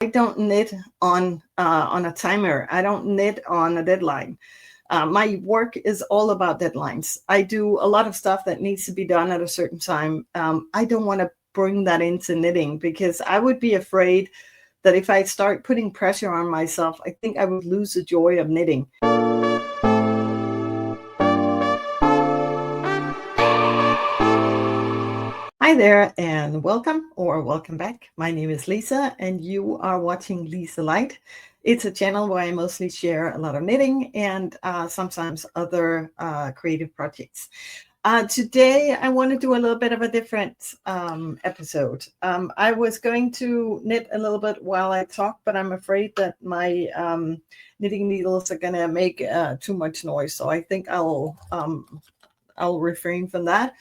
I don't knit on a timer. I don't knit on a deadline. My work is all about deadlines. I do a lot of stuff that needs to be done at a certain time. I don't want to bring that into knitting because I would be afraid that if I start putting pressure on myself, I think I would lose the joy of knitting. Hi there and welcome or welcome back. My name is Lisa and you are watching LiseLight. It's a channel where I mostly share a lot of knitting and sometimes other creative projects. Today I want to do a little bit of a different episode. I was going to knit a little bit while I talk, but I'm afraid that my knitting needles are going to make too much noise. So I think I'll refrain from that.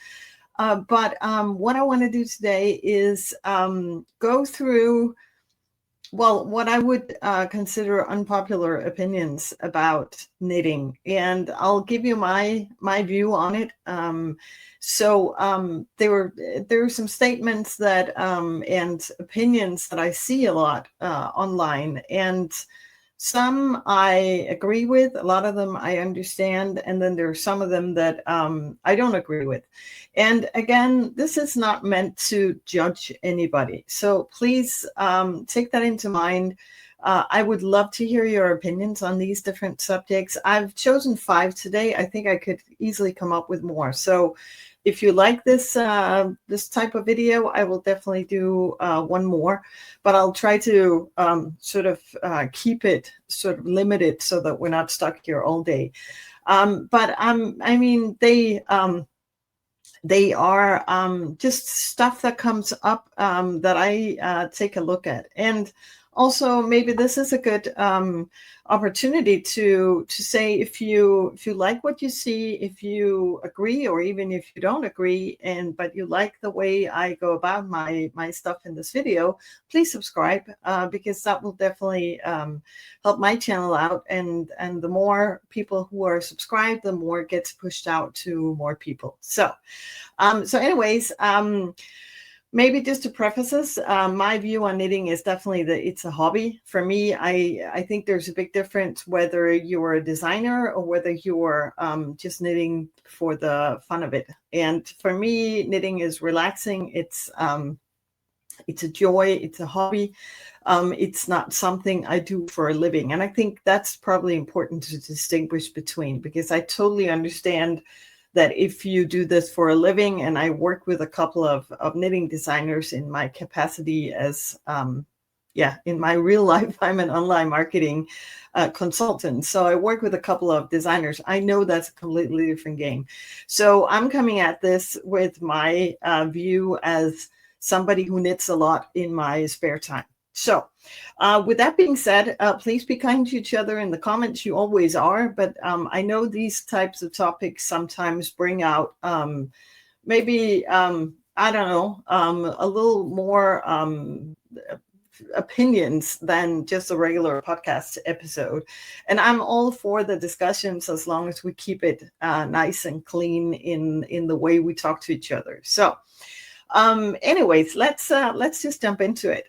But what I want to do today is go through, well, what I would consider unpopular opinions about knitting, and I'll give you my view on it. There were some statements that and opinions that I see a lot online, and some I agree with, a lot of them I understand, and then there are some of them that I don't agree with. And again, this is not meant to judge anybody. So please take that into mind. I would love to hear your opinions on these different subjects. I've chosen 5 today. I think I could easily come up with more. So if you like this this type of video, I will definitely do one more, but I'll try to keep it sort of limited so that we're not stuck here all day. I mean, they are just stuff that comes up that I take a look at. And also, maybe this is a good opportunity to say if you like what you see, if you agree, or even if you don't agree, but you like the way I go about my stuff in this video, please subscribe because that will definitely help my channel out. And the more people who are subscribed, the more it gets pushed out to more people. So anyways. Maybe just to preface this, my view on knitting is definitely that it's a hobby. For me, I think there's a big difference whether you're a designer or whether you're just knitting for the fun of it. And for me, knitting is relaxing. It's a joy. It's a hobby. It's not something I do for a living. And I think that's probably important to distinguish between, because I totally understand that if you do this for a living, and I work with a couple of knitting designers in my capacity as, in my real life, I'm an online marketing consultant. So I work with a couple of designers. I know that's a completely different game. So I'm coming at this with my view as somebody who knits a lot in my spare time. So with that being said, please be kind to each other in the comments. You always are. But I know these types of topics sometimes bring out maybe, I don't know, a little more opinions than just a regular podcast episode. And I'm all for the discussions as long as we keep it nice and clean in the way we talk to each other. So anyways, let's just jump into it.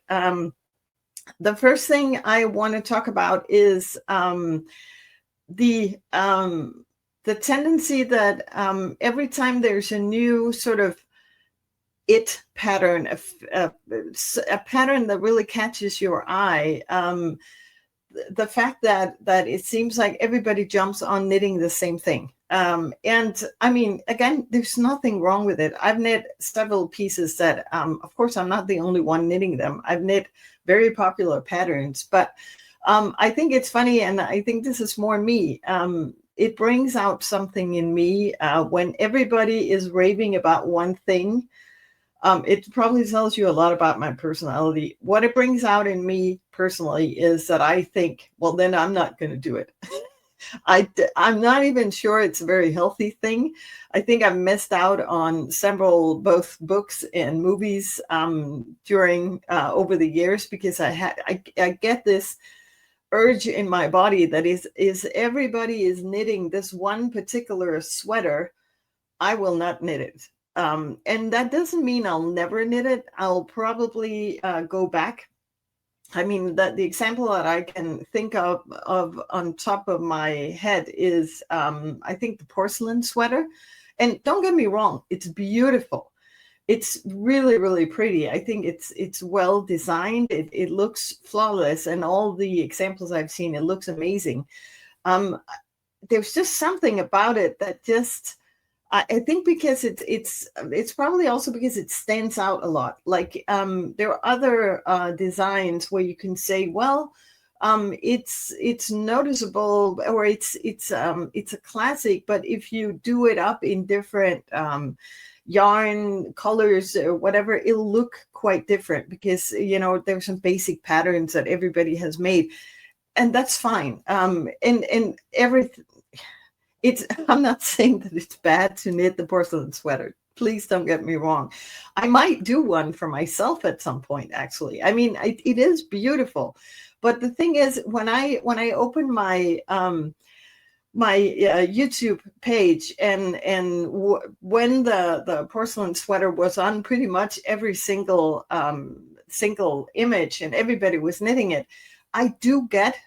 The first thing I want to talk about is the tendency that every time there's a new sort of it pattern, a pattern that really catches your eye, the fact that it seems like everybody jumps on knitting the same thing. And I mean, again, there's nothing wrong with it. I've knit several pieces that, of course, I'm not the only one knitting them. I've knit very popular patterns, but I think it's funny, and I think this is more me. It brings out something in me when everybody is raving about one thing. It probably tells you a lot about my personality. What it brings out in me personally is that I think, well, then I'm not going to do it. I'm not even sure it's a very healthy thing. I think I've missed out on several, both books and movies during over the years, because I get this urge in my body that is everybody is knitting this one particular sweater, I will not knit it. And that doesn't mean I'll never knit it. I'll probably go back I mean, that the example that I can think of on top of my head is, I think, the porcelain sweater. And don't get me wrong, it's beautiful. It's really, really pretty. I think it's well designed. It looks flawless, and all the examples I've seen, it looks amazing. Um, there's just something about it that just, I think, because it's probably also because it stands out a lot. Like, there are other designs where you can say, well, it's noticeable, or it's a classic, but if you do it up in different yarn colors or whatever, it'll look quite different, because there's some basic patterns that everybody has made, and that's fine. And everything, it's I'm not saying that it's bad to knit the porcelain sweater. Please don't get me wrong. I might do one for myself at some point, actually. I mean, it is beautiful. But the thing is, when I open my YouTube page, and when the porcelain sweater was on pretty much every single image, and everybody was knitting it, I do get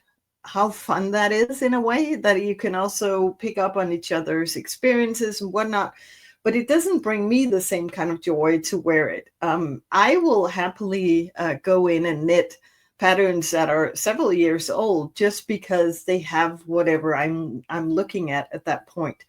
how fun that is, in a way that you can also pick up on each other's experiences and whatnot. But it doesn't bring me the same kind of joy to wear it. I will happily go in and knit patterns that are several years old, just because they have whatever I'm looking at that point.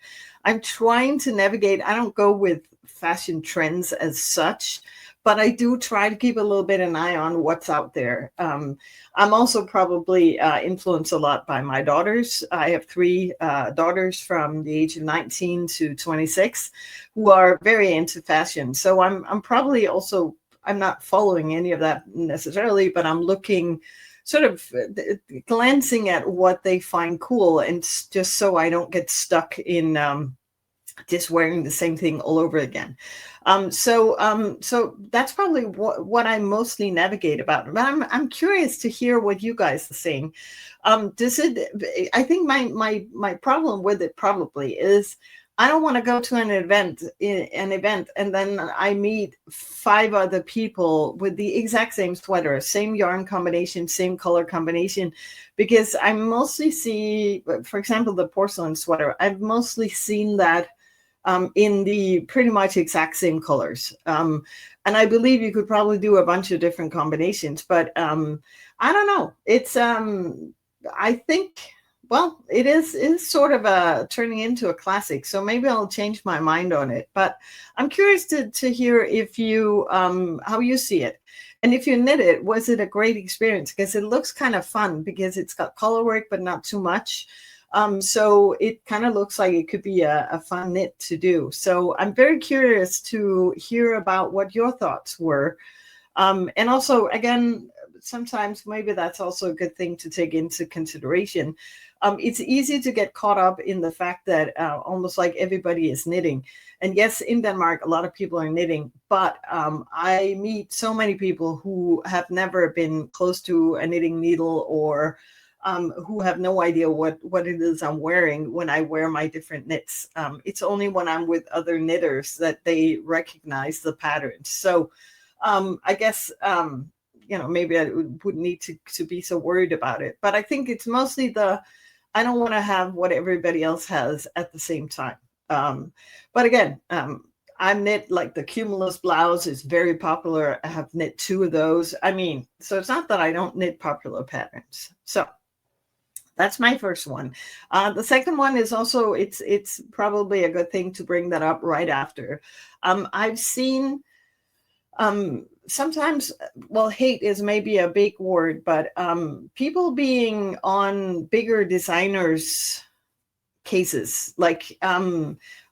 I'm trying to navigate. I don't go with fashion trends as such, but I do try to keep a little bit an eye on what's out there. I'm also probably influenced a lot by my daughters. I have three daughters from the age of 19 to 26 who are very into fashion. So I'm probably also, I'm not following any of that necessarily, but I'm looking, sort of glancing at what they find cool, and just so I don't get stuck in just wearing the same thing all over again. So that's probably what I mostly navigate about. But I'm curious to hear what you guys are saying. Does it? I think my problem with it probably is, I don't want to go to an event, and then I meet 5 other people with the exact same sweater, same yarn combination, same color combination, because I mostly see, for example, the porcelain sweater, I've mostly seen that in the pretty much exact same colors. And I believe you could probably do a bunch of different combinations, but I don't know. It's, I think, well, it is sort of turning into a classic. So maybe I'll change my mind on it. But I'm curious to hear if you, how you see it. And if you knit it, was it a great experience? Because it looks kind of fun, because it's got color work, but not too much. So it kind of looks like it could be a fun knit to do. So I'm very curious to hear about what your thoughts were. And also, again, sometimes maybe that's also a good thing to take into consideration. It's easy to get caught up in the fact that almost like everybody is knitting. And yes, in Denmark, a lot of people are knitting, but I meet so many people who have never been close to a knitting needle, or who have no idea what it is I'm wearing when I wear my different knits. It's only when I'm with other knitters that they recognize the patterns. So I guess, maybe I wouldn't need to be so worried about it. But I think it's mostly I don't want to have what everybody else has at the same time. But again, I'm knit, like the Cumulus blouse is very popular. I have knit 2 of those. I mean, so it's not that I don't knit popular patterns. So that's my first one. The second one is also, it's probably a good thing to bring that up right after. I've seen sometimes, well, hate is maybe a big word, but people being on bigger designers' cases, like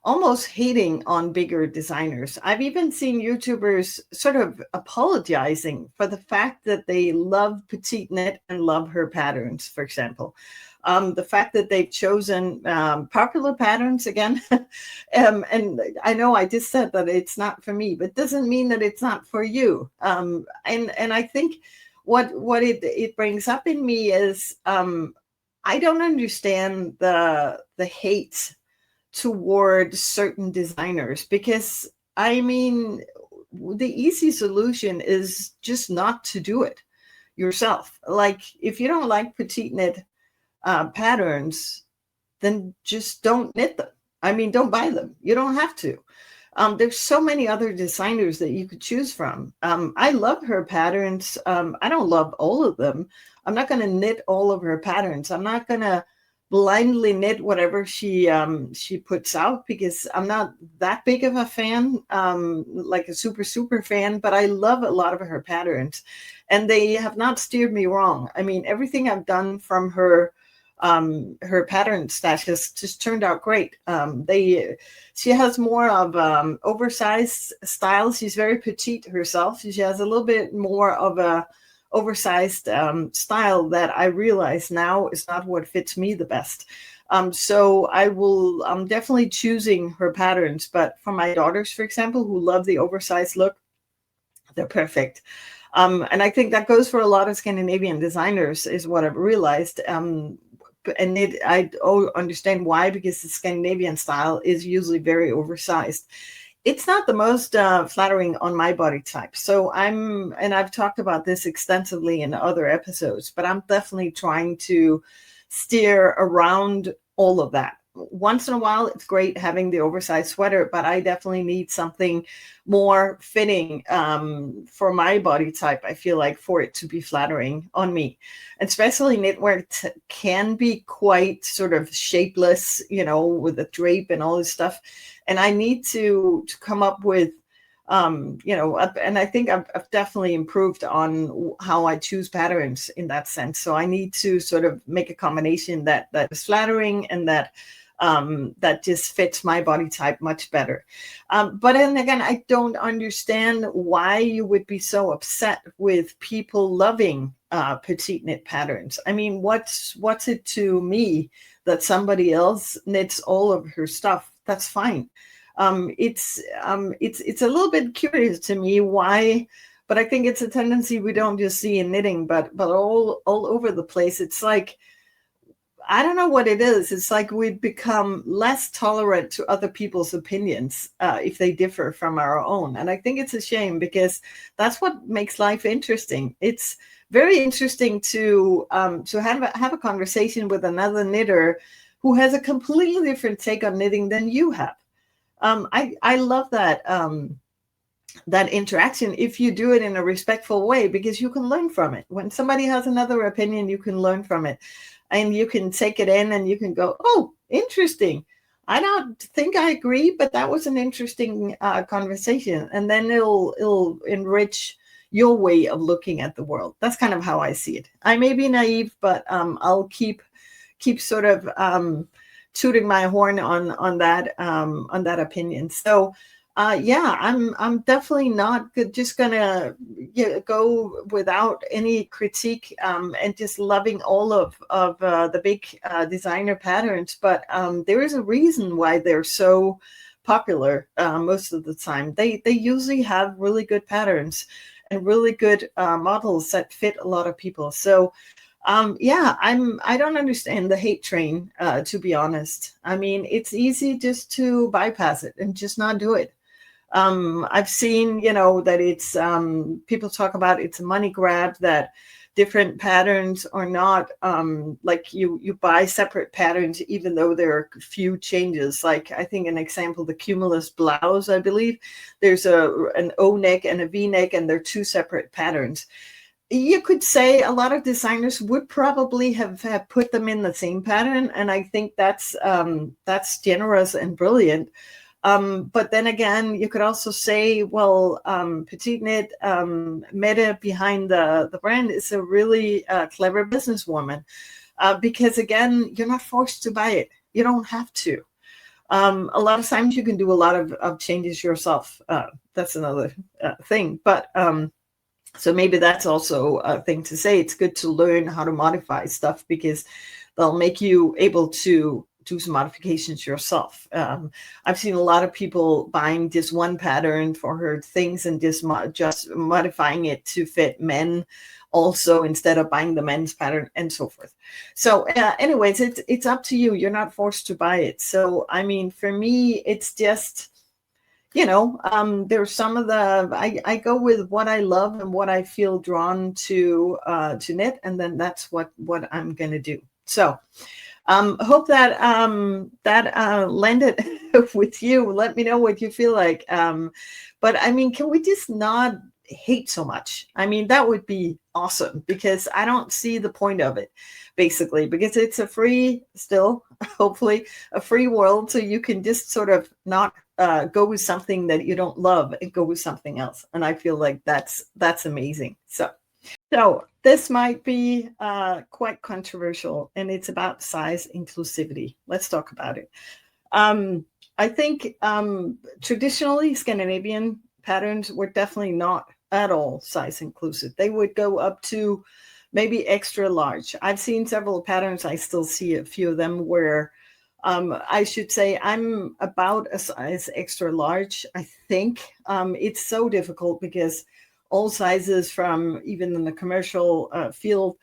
almost hating on bigger designers. I've even seen YouTubers sort of apologizing for the fact that they love Petite Knit and love her patterns, for example. The fact that they've chosen popular patterns again. And I know I just said that it's not for me, but it doesn't mean that it's not for you. And I think what it brings up in me is, I don't understand the hate toward certain designers, because I mean, the easy solution is just not to do it. yourself. Like, if you don't like petite knit patterns, then just don't knit them. I mean, don't buy them. You don't have to. There's so many other designers that you could choose from. I love her patterns. I don't love all of them. I'm not going to knit all of her patterns. I'm not going to blindly knit whatever she puts out, because I'm not that big of a fan, like a super fan. But I love a lot of her patterns, and they have not steered me wrong. I mean, everything I've done from her pattern stash has just turned out great. She has more of oversized style. She's very petite herself. She has a little bit more of a oversized style that I realize now is not what fits me the best. So I'm definitely choosing her patterns. But for my daughters, for example, who love the oversized look, they're perfect. And I think that goes for a lot of Scandinavian designers, is what I've realized. And I understand why, because the Scandinavian style is usually very oversized. It's not the most flattering on my body type. So and I've talked about this extensively in other episodes, but I'm definitely trying to steer around all of that. Once in a while, it's great having the oversized sweater, but I definitely need something more fitting for my body type, I feel like, for it to be flattering on me. And especially knitwear can be quite sort of shapeless, with the drape and all this stuff. And I need to come up with, and I think I've definitely improved on how I choose patterns in that sense. So I need to sort of make a combination that is flattering and that just fits my body type much better. But then again, I don't understand why you would be so upset with people loving petite knit patterns. I mean, what's it to me that somebody else knits all of her stuff? That's fine. It's a little bit curious to me why, but I think it's a tendency we don't just see in knitting, but all over the place. It's like, I don't know what it is. It's like we've become less tolerant to other people's opinions if they differ from our own. And I think it's a shame, because that's what makes life interesting. It's very interesting to have a conversation with another knitter who has a completely different take on knitting than you have. I love that interaction if you do it in a respectful way, because you can learn from it. When somebody has another opinion, you can learn from it. And you can take it in and you can go, oh, interesting. I don't think I agree, but that was an interesting conversation. And then it'll enrich your way of looking at the world. That's kind of how I see it. I may be naive, but I'll keep sort of tooting my horn on that opinion. So I'm definitely not just gonna go without any critique and just loving all of the big designer patterns. But there is a reason why they're so popular most of the time. They usually have really good patterns and really good models that fit a lot of people. So I don't understand the hate train, to be honest. I mean, it's easy just to bypass it and just not do it. I've seen, that it's people talk about it's a money grab, that different patterns are not like you buy separate patterns, even though there are few changes. Like, I think an example, the Cumulus blouse, I believe there's an O neck and a V neck, and they're two separate patterns. You could say a lot of designers would probably have put them in the same pattern, and I think that's generous and brilliant. But then again, you could also say, well, Petite Knit, Meta behind the brand, is a really clever businesswoman, because again, you're not forced to buy it. You don't have to. A lot of times you can do a lot of changes yourself. That's another thing. But so maybe that's also a thing to say. It's good to learn how to modify stuff, because they'll make you able to do some modifications yourself. I've seen a lot of people buying just one pattern for her things and just modifying it to fit men also, instead of buying the men's pattern, and so forth. So anyways, it's up to you. You're not forced to buy it. So I mean, for me, it's just, there's some of I go with what I love and what I feel drawn to knit, and then that's what I'm going to do. So hope that landed with you. Let me know what you feel like. But I mean, can we just not hate so much? I mean, that would be awesome, because I don't see the point of it, basically, because it's a free, still, hopefully, a free world. So you can just sort of not go with something that you don't love and go with something else. And I feel like that's amazing. So this might be quite controversial, and it's about size inclusivity. Let's talk about it. I think traditionally Scandinavian patterns were definitely not at all size inclusive. They would go up to maybe extra large. I've seen several patterns. I still see a few of them where I should say I'm about a size extra large, I think. It's so difficult because all sizes, from even in the commercial field,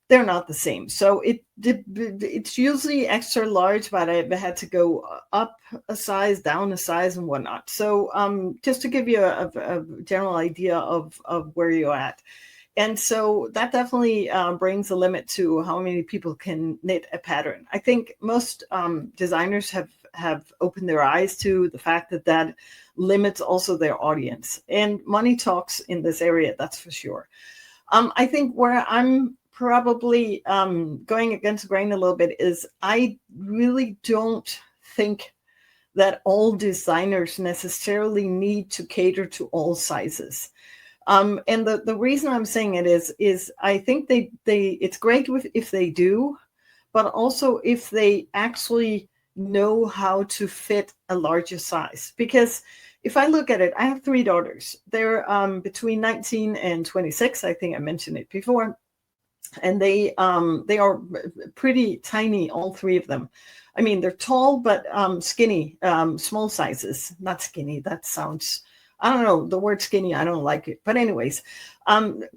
they're not the same. So it's usually extra large, but I've had to go up a size, down a size, and whatnot. So just to give you a general idea of where you're at. And so that definitely brings a limit to how many people can knit a pattern. I think most designers have opened their eyes to the fact that limits also their audience. And money talks in this area, that's for sure. I think where I'm probably going against the grain a little bit is I really don't think that all designers necessarily need to cater to all sizes. And the reason I'm saying it is I think they it's great if they do, but also if they actually know how to fit a larger size. Because if I look at it, I have 3 daughters. They're between 19 and 26. I think I mentioned it before. And they are pretty tiny, all 3 of them. I mean, they're tall, but skinny, small sizes. Not skinny. That sounds, I don't know, the word skinny, I don't like it. But anyways,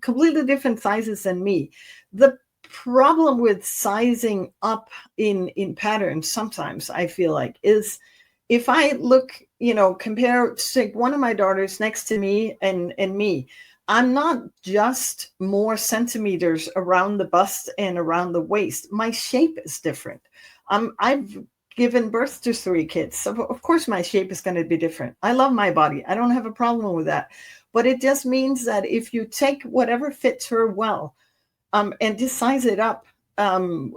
completely different sizes than me. The problem with sizing up in patterns sometimes, I feel like, is if I look, compare, say, one of my daughters next to me and me, I'm not just more centimeters around the bust and around the waist. My shape is different. I've given birth to 3 kids, so of course my shape is going to be different. I love my body. I don't have a problem with that. But it just means that if you take whatever fits her well and just size it up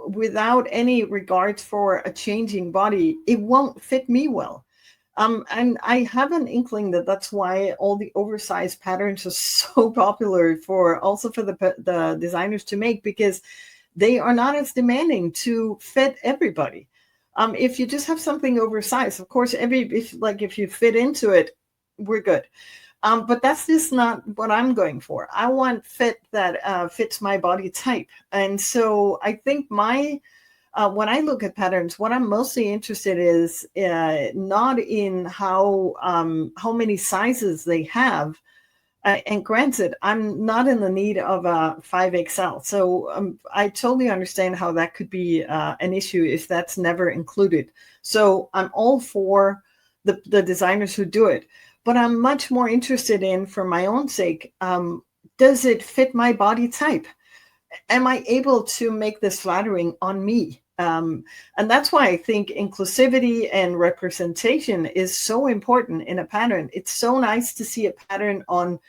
without any regard for a changing body, it won't fit me well. And I have an inkling that that's why all the oversized patterns are so popular for the designers to make, because they are not as demanding to fit everybody. If you just have something oversized, of course, if you fit into it, we're good. But that's just not what I'm going for. I want fit that fits my body type. And so I think when I look at patterns, what I'm mostly interested is not in how many sizes they have. And granted, I'm not in the need of a 5XL. So I totally understand how that could be an issue if that's never included. So I'm all for the designers who do it. But I'm much more interested in, for my own sake, does it fit my body type? Am I able to make this flattering on me? And that's why I think inclusivity and representation is so important in a pattern. It's so nice to see a pattern on,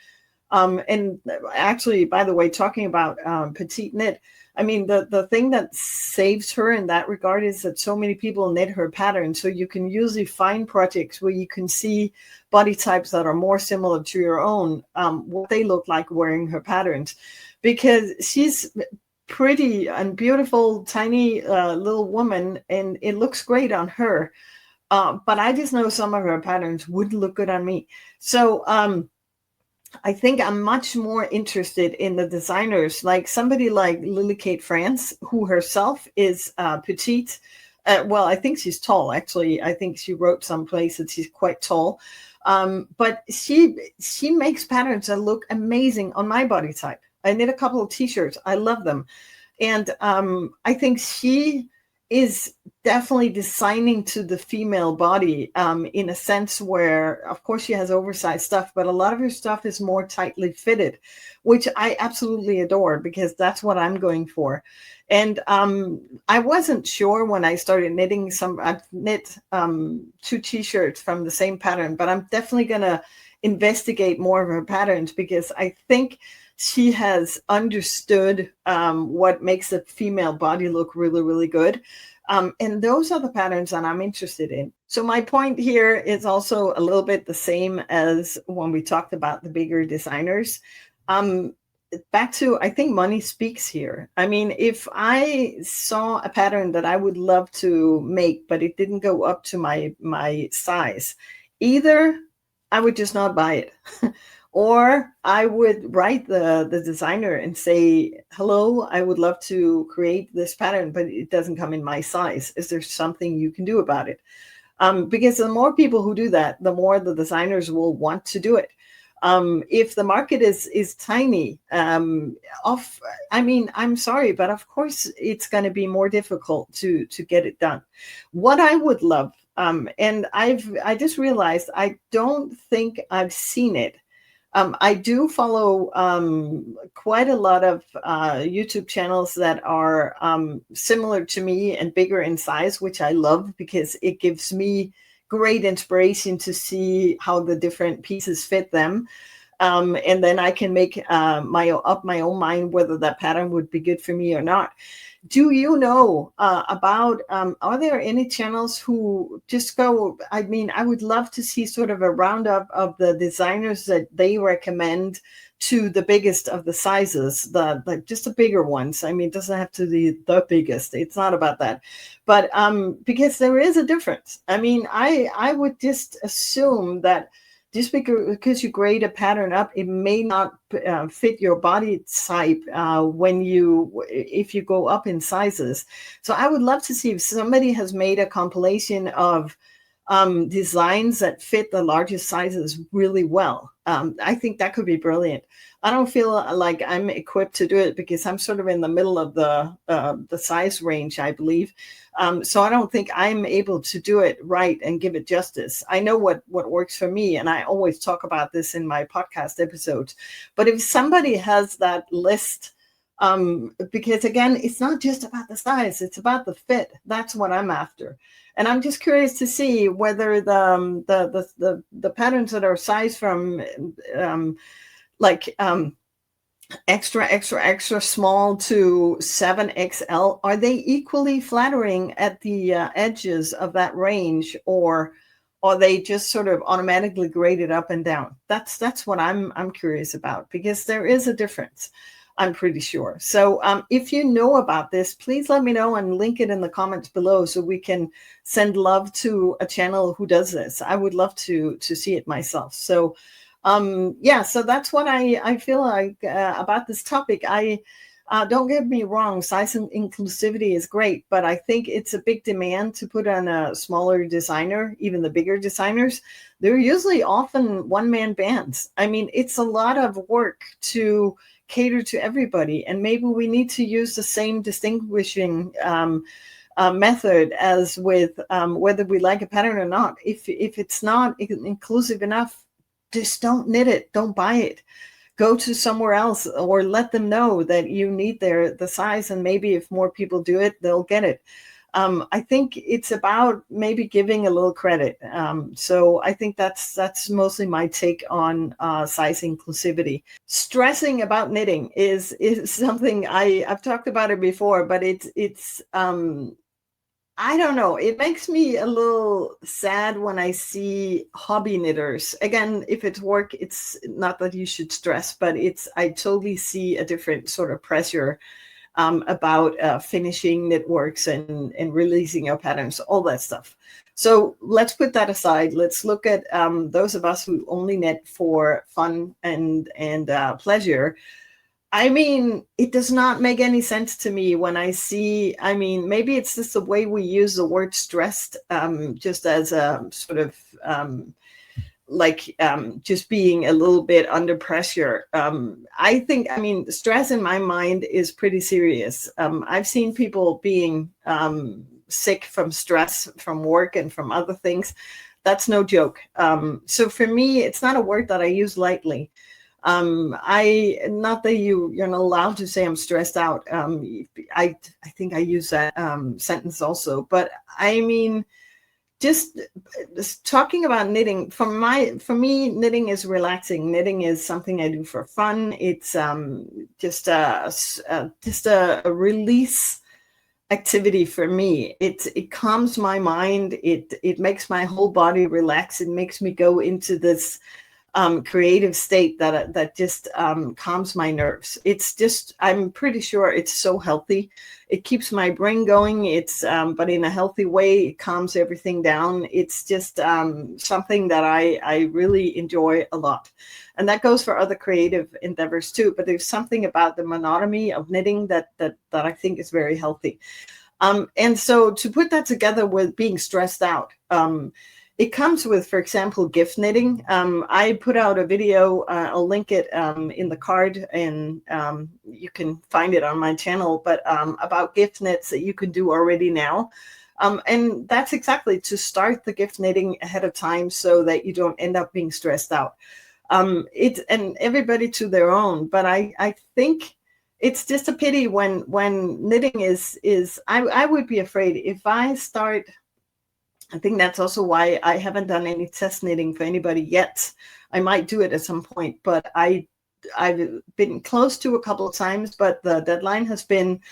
and actually, by the way, talking about petite knit, I mean, the thing that saves her in that regard is that so many people knit her pattern. So you can usually find projects where you can see body types that are more similar to your own, what they look like wearing her patterns, because she's pretty and beautiful, tiny little woman, and it looks great on her. But I just know some of her patterns wouldn't look good on me. So I think I'm much more interested in the designers, like somebody like Lily Kate France, who herself is petite. Well, I think she's tall, actually. I think she wrote someplace that she's quite tall. But she makes patterns that look amazing on my body type. I knit a couple of t-shirts. I love them. And I think she is definitely designing to the female body, in a sense where, of course, she has oversized stuff, but a lot of her stuff is more tightly fitted, which I absolutely adore because that's what I'm going for. And I wasn't sure when I started knitting. I've knit 2 t-shirts from the same pattern, but I'm definitely going to investigate more of her patterns because I think she has understood what makes a female body look really, really good. And those are the patterns that I'm interested in. So my point here is also a little bit the same as when we talked about the bigger designers. Back to, I think money speaks here. I mean, if I saw a pattern that I would love to make, but it didn't go up to my size, either I would just not buy it. Or I would write the designer and say, hello, I would love to create this pattern, but it doesn't come in my size. Is there something you can do about it? Because the more people who do that, the more the designers will want to do it. If the market is tiny, I'm sorry, but of course it's going to be more difficult to get it done. What I would love, and I just realized I don't think I've seen it. I do follow quite a lot of YouTube channels that are similar to me and bigger in size, which I love because it gives me great inspiration to see how the different pieces fit them. And then I can make my own mind whether that pattern would be good for me or not. Do you know about, are there any channels who just go, I mean, I would love to see sort of a roundup of the designers that they recommend to the biggest of the sizes, like just the bigger ones. I mean, it doesn't have to be the biggest. It's not about that. But because there is a difference. I mean, I would just assume that just because you grade a pattern up, it may not fit your body type if you go up in sizes. So I would love to see if somebody has made a compilation of designs that fit the largest sizes really well. I think that could be brilliant. I don't feel like I'm equipped to do it because I'm sort of in the middle of the size range, I believe. So I don't think I'm able to do it right and give it justice. I know what works for me, and I always talk about this in my podcast episodes. But if somebody has that list, because again, it's not just about the size, it's about the fit. That's what I'm after. And I'm just curious to see whether the patterns that are sized from extra small to 7XL, are they equally flattering at the edges of that range, or are they just sort of automatically graded up and down? That's what I'm curious about, because there is a difference, I'm pretty sure. So if you know about this, please let me know and link it in the comments below so we can send love to a channel who does this. I would love to see it myself. So so that's what I feel like about this topic. Don't get me wrong, size and inclusivity is great, but I think it's a big demand to put on a smaller designer. Even the bigger designers, they're usually often one-man bands. I mean, it's a lot of work to cater to everybody, and maybe we need to use the same distinguishing method as with whether we like a pattern or not. If it's not inclusive enough, just don't knit it, don't buy it. Go to somewhere else, or let them know that you need the size, and maybe if more people do it, they'll get it. I think it's about maybe giving a little credit. So I think that's mostly my take on size inclusivity. Stressing about knitting is something I've talked about it before, but it's I don't know. It makes me a little sad when I see hobby knitters. Again, if it's work, it's not that you should stress, but I totally see a different sort of pressure about finishing knit works and releasing your patterns, all that stuff. So let's put that aside. Let's look at those of us who only knit for fun and pleasure. I mean, it does not make any sense to me when I see, I mean, maybe it's just the way we use the word stressed, just as a sort of just being a little bit under pressure. I think, I mean, stress in my mind is pretty serious. I've seen people being sick from stress from work and from other things. That's no joke. So for me, it's not a word that I use lightly. I not that you're not allowed to say I'm stressed out. I think I use that sentence also, but I mean just talking about knitting. For me, knitting is relaxing. Knitting is something I do for fun. It's just a release activity for me. It calms my mind. It makes my whole body relax. It makes me go into this creative state that just calms my nerves. It's just, I'm pretty sure it's so healthy. It keeps my brain going. It's but in a healthy way. It calms everything down. It's just something that I really enjoy a lot. And that goes for other creative endeavors too. But there's something about the monotony of knitting that I think is very healthy. And so to put that together with being stressed out, it comes with, for example, gift knitting. I put out a video, I'll link it in the card, and you can find it on my channel, but about gift knits that you can do already now. And that's exactly to start the gift knitting ahead of time so that you don't end up being stressed out. And everybody to their own, but I think it's just a pity when knitting is I would be afraid if I start. I think that's also why I haven't done any test knitting for anybody yet. I might do it at some point, but I've been close to a couple of times, but the deadline has been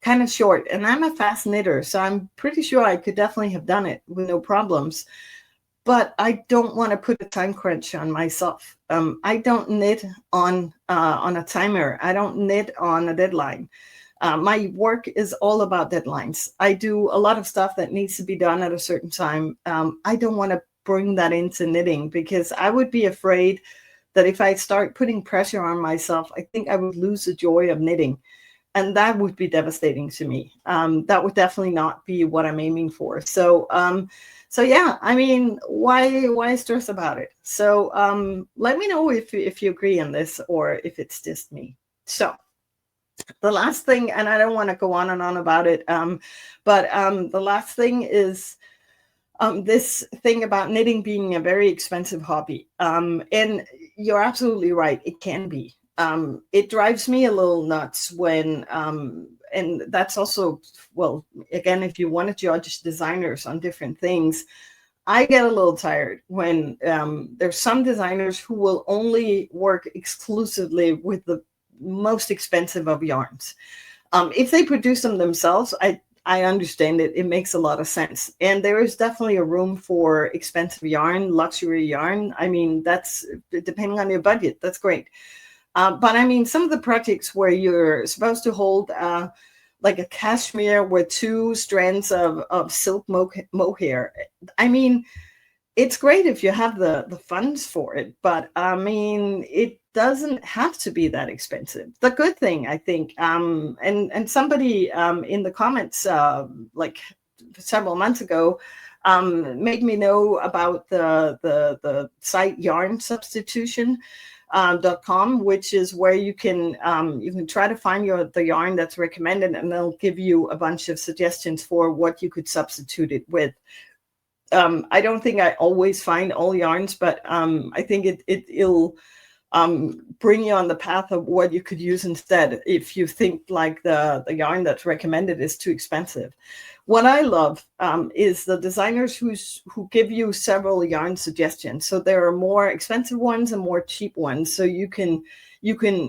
kind of short. And I'm a fast knitter, so I'm pretty sure I could definitely have done it with no problems. But I don't want to put a time crunch on myself. I don't knit on a timer. I don't knit on a deadline. My work is all about deadlines. I do a lot of stuff that needs to be done at a certain time. I don't want to bring that into knitting because I would be afraid that if I start putting pressure on myself, I think I would lose the joy of knitting. And that would be devastating to me. That would definitely not be what I'm aiming for. So yeah, I mean, why stress about it? So let me know if you agree on this or if it's just me. So the last thing, and I don't want to go on and on about it, but the last thing is this thing about knitting being a very expensive hobby. And you're absolutely right, it can be. It drives me a little nuts when, and that's also, well, again, if you want to judge designers on different things, I get a little tired when there's some designers who will only work exclusively with the most expensive of yarns. If they produce them themselves, I understand it. It makes a lot of sense. And there is definitely a room for expensive yarn, luxury yarn. I mean, that's depending on your budget. That's great. But I mean, some of the projects where you're supposed to hold like a cashmere with 2 strands of silk mohair. I mean, it's great if you have the funds for it, but I mean, it doesn't have to be that expensive. The good thing, I think, and somebody in the comments like several months ago made me know about the site yarn substitution. .com, which is where you can try to find the yarn that's recommended, and they'll give you a bunch of suggestions for what you could substitute it with. I don't think I always find all yarns, but I think it'll bring you on the path of what you could use instead if you think like the yarn that's recommended is too expensive. What I love is the designers who give you several yarn suggestions. So there are more expensive ones and more cheap ones, so you can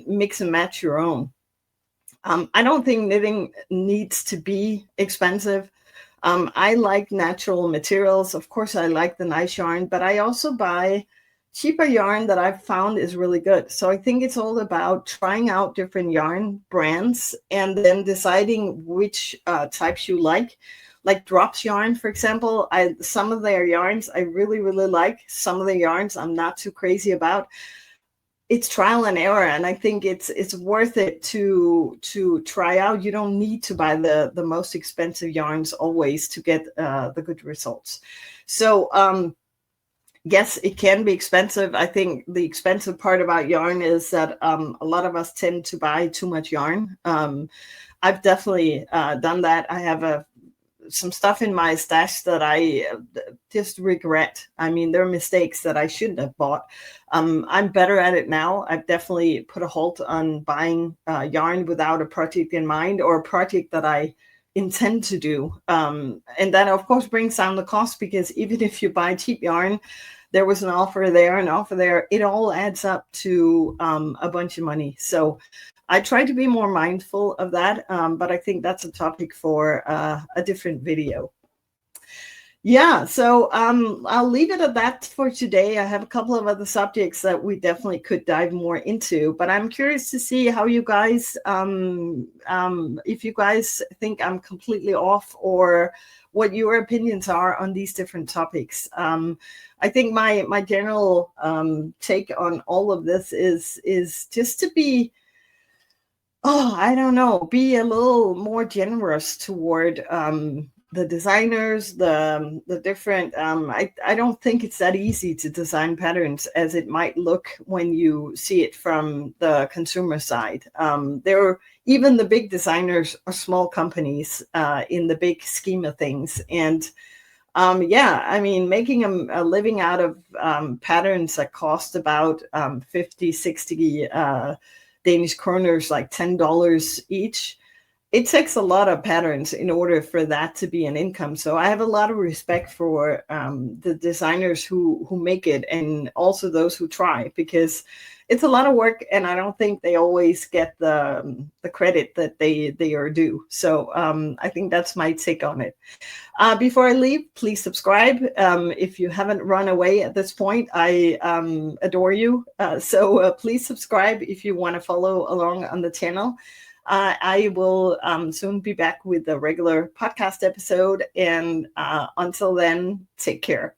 mix and match your own. I don't think knitting needs to be expensive. I like natural materials. Of course, I like the nice yarn, but I also buy cheaper yarn that I've found is really good. So I think it's all about trying out different yarn brands and then deciding which types you like Drops Yarn, for example. Some of their yarns I really, really like. Some of the yarns I'm not too crazy about. It's trial and error, and I think it's worth it to try out. You don't need to buy the most expensive yarns always to get the good results. So yes, it can be expensive. I think the expensive part about yarn is that a lot of us tend to buy too much yarn. I've definitely done that. I have some stuff in my stash that I just regret. I mean, there are mistakes that I shouldn't have bought. I'm better at it now. I've definitely put a halt on buying yarn without a project in mind, or a project that I intend to do. And that, of course, brings down the cost, because even if you buy cheap yarn, there was an offer there, it all adds up to a bunch of money. So I try to be more mindful of that, but I think that's a topic for a different video. Yeah, so I'll leave it at that for today. I have a couple of other subjects that we definitely could dive more into, but I'm curious to see how you guys, if you guys think I'm completely off, or what your opinions are on these different topics. I think my general take on all of this is just to be, I don't know, be a little more generous toward the designers, the different. I don't think it's that easy to design patterns as it might look when you see it from the consumer side. Even the big designers are small companies in the big scheme of things, and yeah, I mean, making a living out of patterns that cost about 50, 60 Danish kroners, like $10 each. It takes a lot of patterns in order for that to be an income. So I have a lot of respect for the designers who make it, and also those who try, because it's a lot of work, and I don't think they always get the credit that they are due. So I think that's my take on it. Before I leave, please subscribe. If you haven't run away at this point, I adore you. So please subscribe if you want to follow along on the channel. I will soon be back with a regular podcast episode. And until then, take care.